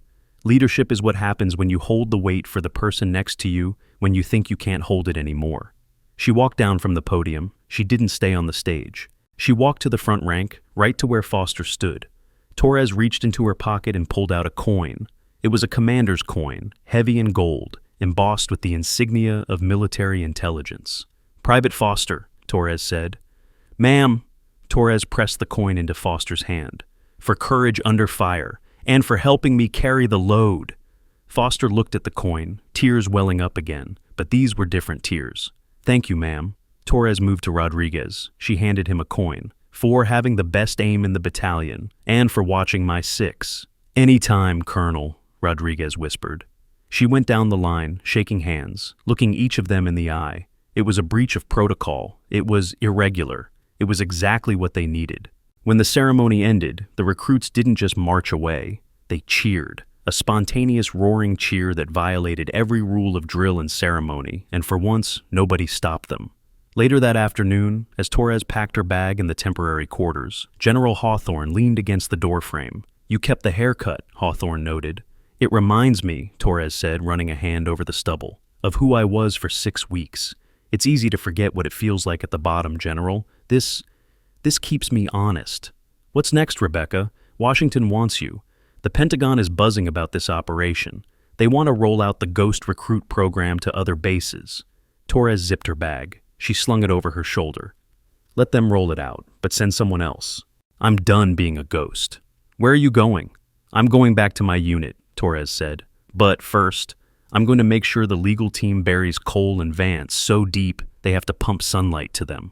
is what happens when you hold the weight for the person next to you when you think you can't hold it anymore." She walked down from the podium. She didn't stay on the stage. She walked to the front rank, right to where Foster stood. Torres reached into her pocket and pulled out a coin. It was a commander's coin, heavy in gold, embossed with the insignia of military intelligence. "Private Foster," Torres said. "Ma'am," Torres pressed the coin into Foster's hand. "For courage under fire, and for helping me carry the load." Foster looked at the coin, tears welling up again, but these were different tears. "Thank you, ma'am." Torres moved to Rodriguez. She handed him a coin. "For having the best aim in the battalion, and for watching my 6. "Any time, Colonel," Rodriguez whispered. She went down the line, shaking hands, looking each of them in the eye. It was a breach of protocol. It was irregular. It was exactly what they needed. When the ceremony ended, the recruits didn't just march away. They cheered. a spontaneous roaring cheer that violated every rule of drill and ceremony, and for once, nobody stopped them. Later that afternoon, as Torres packed her bag in the temporary quarters, General Hawthorne leaned against the doorframe. "You kept the haircut," Hawthorne noted. "It reminds me," Torres said, running a hand over the stubble, "of who I was for 6 weeks. It's easy to forget what it feels like at the bottom, General. This keeps me honest." "What's next, Rebecca? Washington wants you. The Pentagon is buzzing about this operation. They want to roll out the Ghost Recruit program to other bases." Torres zipped her bag. She slung it over her shoulder. "Let them roll it out, but send someone else. I'm done being a ghost." "Where are you going?" "I'm going back to my unit," Torres said. "But first, I'm going to make sure the legal team buries Cole and Vance so deep they have to pump sunlight to them."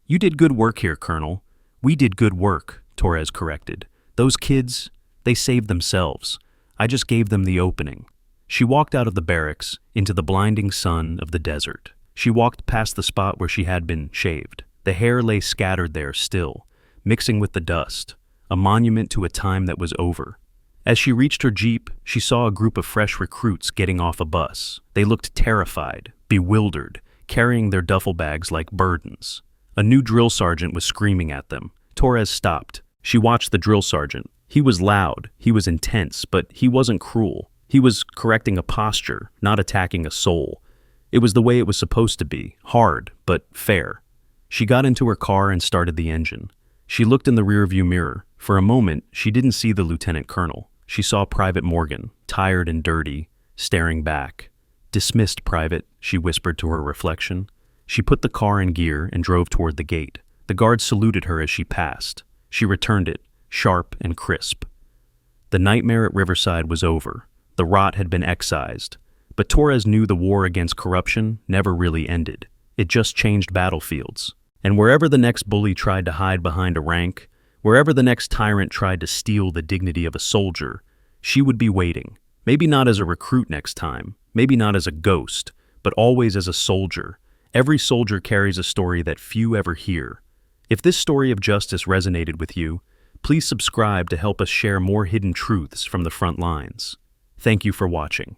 "You did good work here, Colonel." "We did good work," Torres corrected. "Those kids, they saved themselves. I just gave them the opening." She walked out of the barracks into the blinding sun of the desert. She walked past the spot where she had been shaved. The hair lay scattered there still, mixing with the dust, a monument to a time that was over. As she reached her jeep, she saw a group of fresh recruits getting off a bus. They looked terrified, bewildered, carrying their duffel bags like burdens. A new drill sergeant was screaming at them. Torres stopped. She watched the drill sergeant. He was loud, he was intense, but he wasn't cruel. He was correcting a posture, not attacking a soul. It was the way it was supposed to be, hard, but fair. She got into her car and started the engine. She looked in the rearview mirror. For a moment, she didn't see the lieutenant colonel. She saw Private Morgan, tired and dirty, staring back. "Dismissed, Private," she whispered to her reflection. She put the car in gear and drove toward the gate. The guard saluted her as she passed. She returned it, sharp and crisp. The nightmare at Riverside was over. The rot had been excised. But Torres knew the war against corruption never really ended. It just changed battlefields. And wherever the next bully tried to hide behind a rank, wherever the next tyrant tried to steal the dignity of a soldier, she would be waiting. Maybe not as a recruit next time, maybe not as a ghost, but always as a soldier. Every soldier carries a story that few ever hear. If this story of justice resonated with you, please subscribe to help us share more hidden truths from the front lines. Thank you for watching.